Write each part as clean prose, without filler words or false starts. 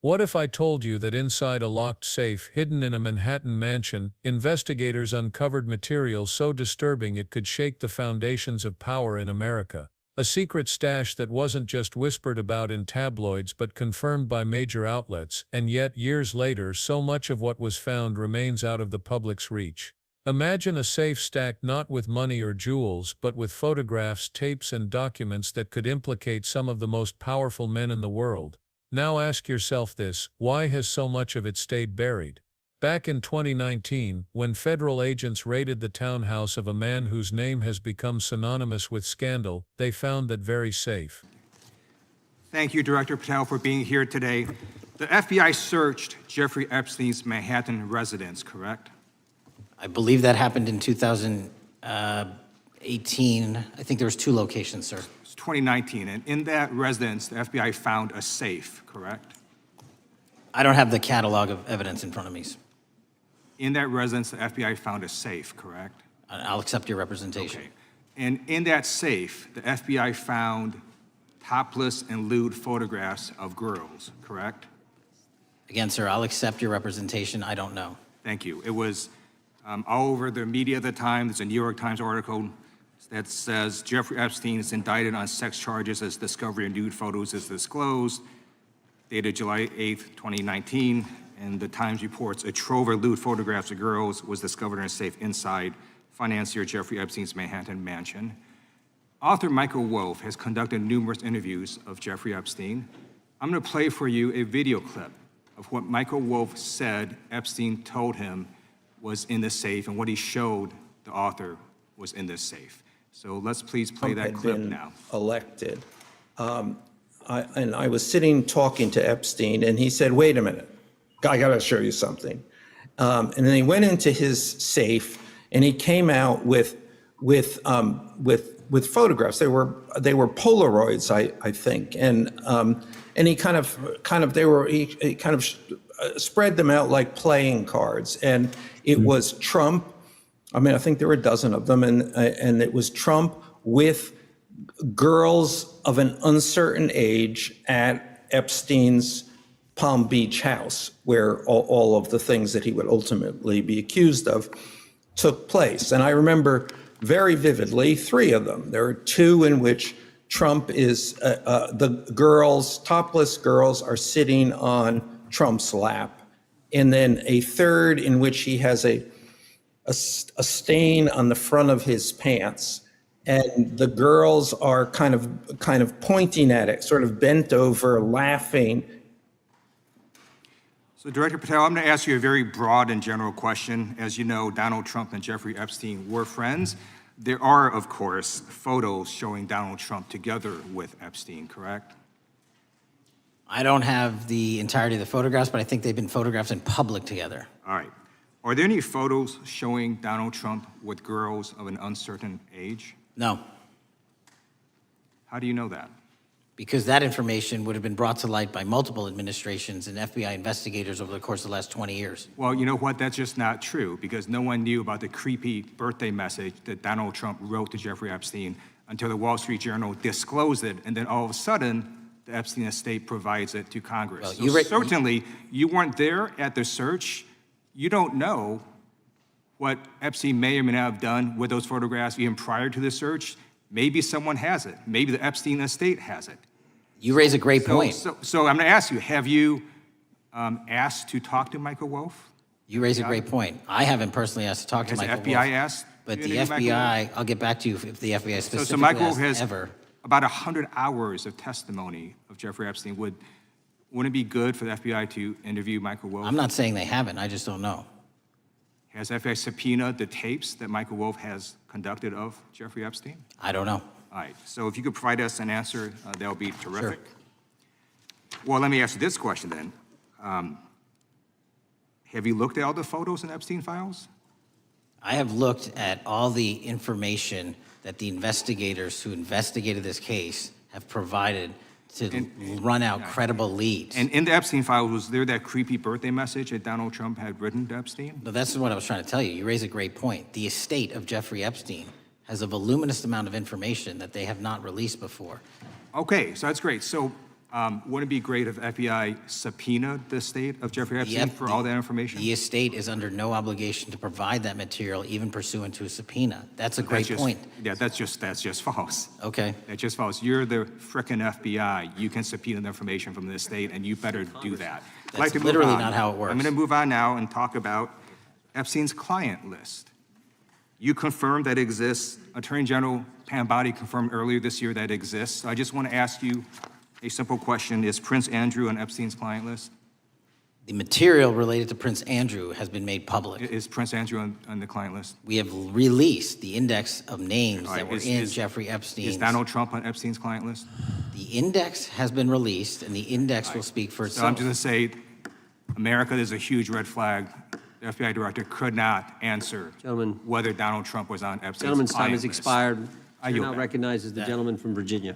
What if I told you that inside a locked safe hidden in a Manhattan mansion, investigators uncovered material so disturbing it could shake the foundations of power in America? A secret stash that wasn't just whispered about in tabloids but confirmed by major outlets, and yet years later so much of what was found remains out of the public's reach. Imagine a safe stacked not with money or jewels but with photographs, tapes, and documents that could implicate some of the most powerful men in the world. Now ask yourself this: why has so much of it stayed buried? Back in 2019, when federal agents raided the townhouse of a man whose name has become synonymous with scandal, they found that very safe. Thank you, Director Patel, for being here today. The FBI searched Jeffrey Epstein's Manhattan residence, correct? I believe that happened in 2018. I think there was 2 locations, sir. It's 2019, and in that residence, the FBI found a safe, correct? I don't have the catalog of evidence in front of me. In that residence, the FBI found a safe, correct? I'll accept your representation. Okay. And in that safe, the FBI found topless and lewd photographs of girls, correct? Again, sir, I'll accept your representation. I don't know. Thank you. It was all over the media at the time. There's a New York Times article that says Jeffrey Epstein is indicted on sex charges as discovery of nude photos is disclosed, dated July 8th, 2019. And the Times reports a trove of lewd photographs of girls was discovered in a safe inside financier Jeffrey Epstein's Manhattan mansion. Author Michael Wolff has conducted numerous interviews of Jeffrey Epstein. I'm going to play for you a video clip of what Michael Wolff said Epstein told him was in the safe and what he showed the author was in this safe. So let's please play that clip now. Elected. And I was sitting talking to Epstein, and he said, "Wait a minute, I got to show you something." And then he went into his safe, and he came out with photographs. They were Polaroids, I think, and he kind of spread them out like playing cards, and it was Trump. I mean, I think there were a dozen of them, and it was Trump with girls of an uncertain age at Epstein's Palm Beach house, where all of the things that he would ultimately be accused of took place. And I remember very vividly 3 of them. There are 2 in which Trump is, the girls, topless girls, are sitting on Trump's lap. And then a 3rd in which he has a stain on the front of his pants. And the girls are kind of pointing at it, sort of bent over, laughing. So Director Patel, I'm going to ask you a very broad and general question. As you know, Donald Trump and Jeffrey Epstein were friends. There are, of course, photos showing Donald Trump together with Epstein, correct? I don't have the entirety of the photographs, but I think they've been photographed in public together. All right. Are there any photos showing Donald Trump with girls of an uncertain age? No, How do you know that? because that information would have been brought to light by multiple administrations and FBI investigators over the course of the last 20 years. Well, you know what? That's just not true, because no one knew about the creepy birthday message that Donald Trump wrote to Jeffrey Epstein until the Wall Street Journal disclosed it, and then all of a sudden, the Epstein estate provides it to Congress. Well, so certainly, you weren't there at the search. You don't know what Epstein may or may not have done with those photographs even prior to the search. Maybe someone has it. Maybe the Epstein estate has it. You raise a great point. So I'm going to ask you, have you asked to talk to Michael Wolff? You raise a great point. I haven't personally asked to talk to Has the Michael FBI Wolff, asked? but you the to interview Michael Wolff? FBI, I'll get back to you if the FBI specifically So Michael Wolff has has ever. about 100 hours of testimony of Jeffrey Epstein. Wouldn't it be good for the FBI to interview Michael Wolff? I'm not saying they haven't, I just don't know. Has FBI subpoenaed the tapes that Michael Wolff has conducted of Jeffrey Epstein? I don't know. All right, so if you could provide us an answer, that would be terrific. Sure. Well, let me ask you this question then. Have you looked at all the photos in Epstein files? I have looked at all the information that the investigators who investigated this case have provided to run out credible leads. And in the Epstein files, was there that creepy birthday message that Donald Trump had written to Epstein? But that's what I was trying to tell you. You raise a great point. The estate of Jeffrey Epstein has a voluminous amount of information that they have not released before. Okay, so that's great. So Wouldn't it be great if FBI subpoenaed the estate of Jeffrey Epstein for all that information? The estate is under no obligation to provide that material, even pursuant to a subpoena. That's a That's great just- point. Yeah, that's just false. Okay. That's just false. You're the frickin' FBI. You can subpoena the information from the estate, and you better do that. I'd like That's to move literally on. not how it works. I'm going to move on now and talk about Epstein's client list. You confirmed that it exists. Attorney General Pam Bondi confirmed earlier this year that it exists. So I just want to ask you a simple question. Is Prince Andrew on Epstein's client list? The material related to Prince Andrew has been made public. Is Prince Andrew on the client list? We have released the index of names All right, that were is- in is- Jeffrey Is Epstein's. Donald Trump on Epstein's client list? The index has been released, and the index will speak for So I'm itself. just going to say, America, there's a huge red flag. The FBI director could not answer Gentlemen. whether Donald Trump was on Epstein's Gentleman's time client has list. expired. I Chair yield now back. recognizes the gentleman from Virginia.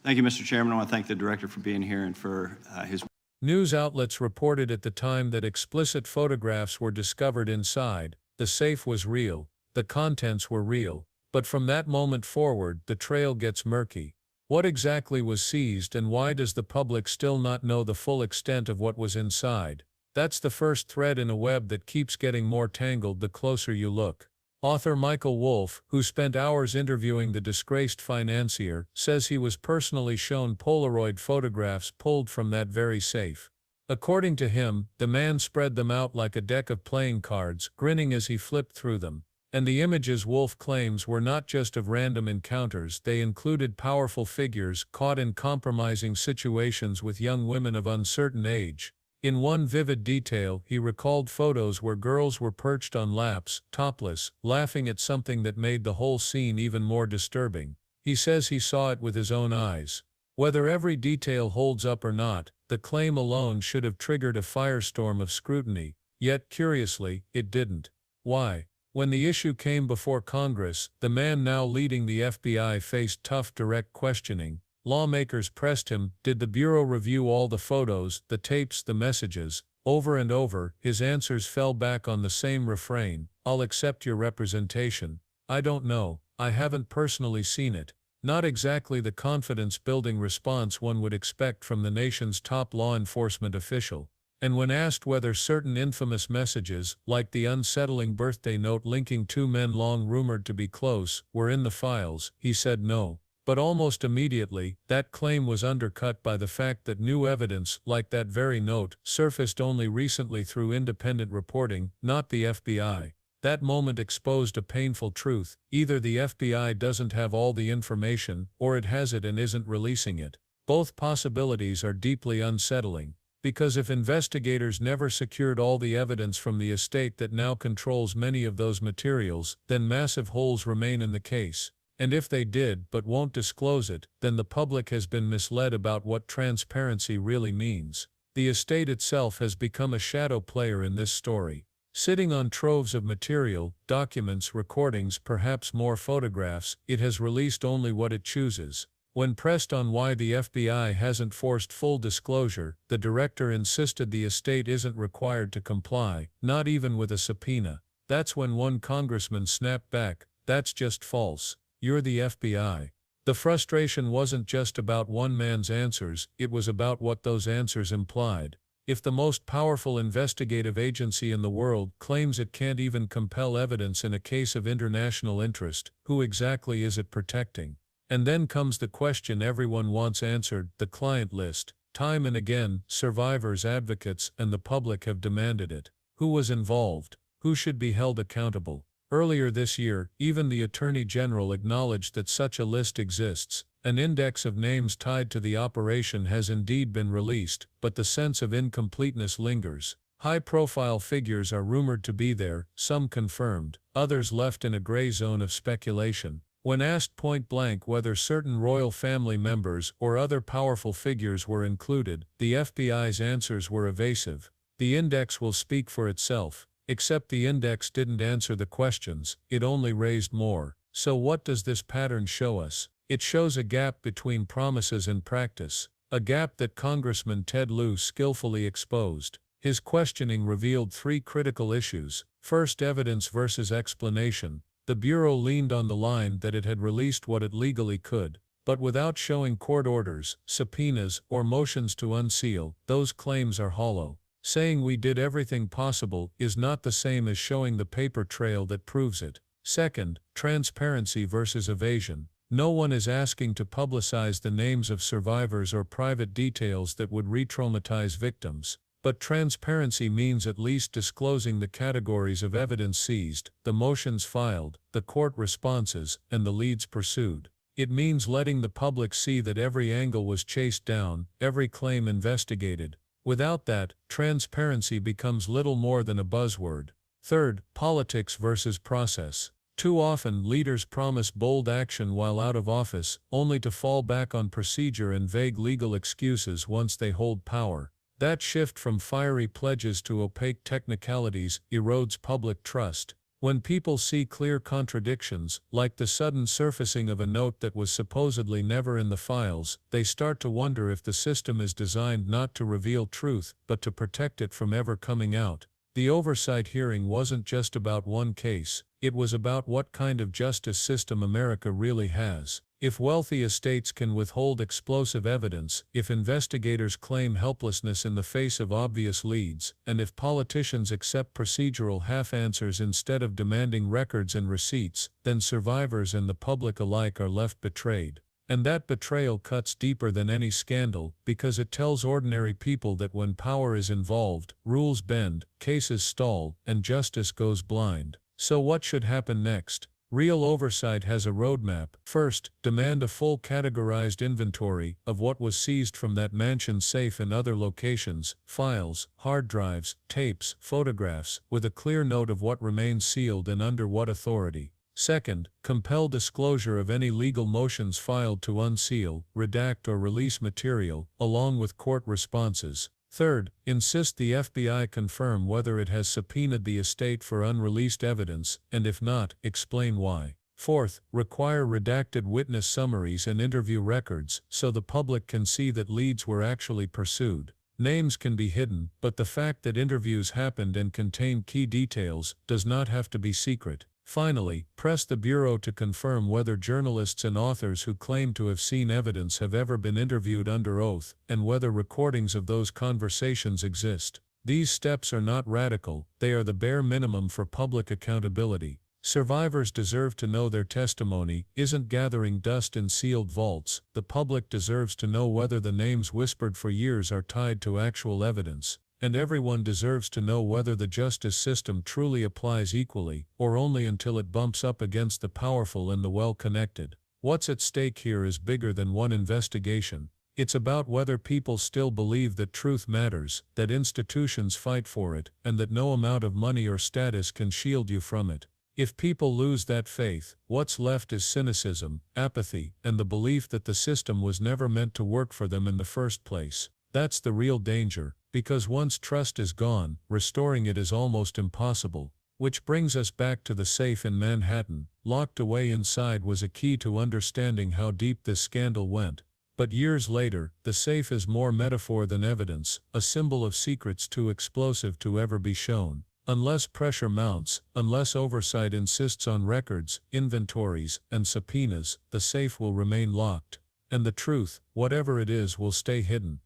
Thank you, Mr. Chairman. I want to thank the director for being here and for his News outlets reported at the time that explicit photographs were discovered inside. The safe was real. The contents were real. But from that moment forward, the trail gets murky. What exactly was seized, and why does the public still not know the full extent of what was inside? That's the first thread in a web that keeps getting more tangled the closer you look. Author Michael Wolff, who spent hours interviewing the disgraced financier, says he was personally shown Polaroid photographs pulled from that very safe. According to him, the man spread them out like a deck of playing cards, grinning as he flipped through them. And the images Wolff claims were not just of random encounters, they included powerful figures caught in compromising situations with young women of uncertain age. In one vivid detail, he recalled photos where girls were perched on laps, topless, laughing at something that made the whole scene even more disturbing. He says he saw it with his own eyes. Whether every detail holds up or not, the claim alone should have triggered a firestorm of scrutiny, yet curiously, it didn't. Why? When the issue came before Congress, the man now leading the FBI faced tough direct questioning. Lawmakers pressed him, did the Bureau review all the photos, the tapes, the messages? Over and over, his answers fell back on the same refrain, I'll accept your representation. I don't know, I haven't personally seen it. Not exactly the confidence-building response one would expect from the nation's top law enforcement official. And when asked whether certain infamous messages, like the unsettling birthday note linking two men long rumored to be close, were in the files, he said no. But almost immediately, that claim was undercut by the fact that new evidence, like that very note, surfaced only recently through independent reporting, not the FBI. That moment exposed a painful truth: either the FBI doesn't have all the information, or it has it and isn't releasing it. Both possibilities are deeply unsettling. Because if investigators never secured all the evidence from the estate that now controls many of those materials, then massive holes remain in the case. And if they did but won't disclose it, then the public has been misled about what transparency really means. The estate itself has become a shadow player in this story. Sitting on troves of material, documents, recordings, perhaps more photographs, it has released only what it chooses. When pressed on why the FBI hasn't forced full disclosure, the director insisted the estate isn't required to comply, not even with a subpoena. That's when one congressman snapped back, "That's just false. You're the FBI." The frustration wasn't just about one man's answers, it was about what those answers implied. If the most powerful investigative agency in the world claims it can't even compel evidence in a case of international interest, who exactly is it protecting? And then comes the question everyone wants answered: the client list. Time and again, survivors, advocates, and the public have demanded it. Who was involved? Who should be held accountable? Earlier this year, even the Attorney General acknowledged that such a list exists. An index of names tied to the operation has indeed been released, but the sense of incompleteness lingers. High-profile figures are rumored to be there, some confirmed, others left in a gray zone of speculation. When asked point-blank whether certain royal family members or other powerful figures were included, the FBI's answers were evasive. The index will speak for itself. Except the index didn't answer the questions, it only raised more. So what does this pattern show us? It shows a gap between promises and practice, a gap that Congressman Ted Lieu skillfully exposed. His questioning revealed three critical issues. First, evidence versus explanation. The Bureau leaned on the line that it had released what it legally could, But without showing court orders, subpoenas, or motions to unseal, those claims are hollow. Saying we did everything possible is not the same as showing the paper trail that proves it. Second, transparency versus evasion. No one is asking to publicize the names of survivors or private details that would re-traumatize victims. But transparency means at least disclosing the categories of evidence seized, the motions filed, the court responses, and the leads pursued. It means letting the public see that every angle was chased down, every claim investigated. Without that, transparency becomes little more than a buzzword. Third, politics versus process. Too often, leaders promise bold action while out of office, only to fall back on procedure and vague legal excuses once they hold power. That shift from fiery pledges to opaque technicalities erodes public trust. When people see clear contradictions, like the sudden surfacing of a note that was supposedly never in the files, they start to wonder if the system is designed not to reveal truth, but to protect it from ever coming out. The oversight hearing wasn't just about one case, it was about what kind of justice system America really has. If wealthy estates can withhold explosive evidence, if investigators claim helplessness in the face of obvious leads, and if politicians accept procedural half-answers instead of demanding records and receipts, then survivors and the public alike are left betrayed. And that betrayal cuts deeper than any scandal, because it tells ordinary people that when power is involved, rules bend, cases stall, and justice goes blind. So what should happen next? Real oversight has a roadmap. First, demand a full categorized inventory of what was seized from that mansion safe and other locations, files, hard drives, tapes, photographs, with a clear note of what remains sealed and under what authority. Second, compel disclosure of any legal motions filed to unseal, redact or release material, along with court responses. Third, insist the FBI confirm whether it has subpoenaed the estate for unreleased evidence, and if not, explain why. Fourth, require redacted witness summaries and interview records so the public can see that leads were actually pursued. Names can be hidden, but the fact that interviews happened and contain key details does not have to be secret. Finally, press the Bureau to confirm whether journalists and authors who claim to have seen evidence have ever been interviewed under oath, and whether recordings of those conversations exist. These steps are not radical, they are the bare minimum for public accountability. Survivors deserve to know their testimony isn't gathering dust in sealed vaults. The public deserves to know whether the names whispered for years are tied to actual evidence. And everyone deserves to know whether the justice system truly applies equally, or only until it bumps up against the powerful and the well-connected. What's at stake here is bigger than one investigation. It's about whether people still believe that truth matters, that institutions fight for it, and that no amount of money or status can shield you from it. If people lose that faith, what's left is cynicism, apathy, and the belief that the system was never meant to work for them in the first place. That's the real danger, because once trust is gone, restoring it is almost impossible. Which brings us back to the safe in Manhattan. Locked away inside was a key to understanding how deep this scandal went. But years later, the safe is more metaphor than evidence, a symbol of secrets too explosive to ever be shown. Unless pressure mounts, unless oversight insists on records, inventories, and subpoenas, the safe will remain locked. And the truth, whatever it is, will stay hidden.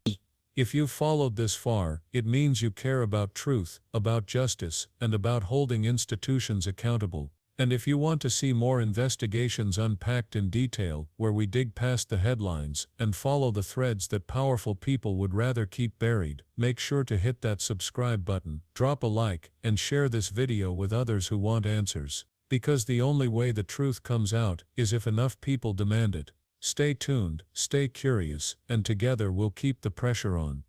If you've followed this far, it means you care about truth, about justice, and about holding institutions accountable. And if you want to see more investigations unpacked in detail, where we dig past the headlines and follow the threads that powerful people would rather keep buried, make sure to hit that subscribe button, drop a like, and share this video with others who want answers. Because the only way the truth comes out is if enough people demand it. Stay tuned, stay curious, and together we'll keep the pressure on.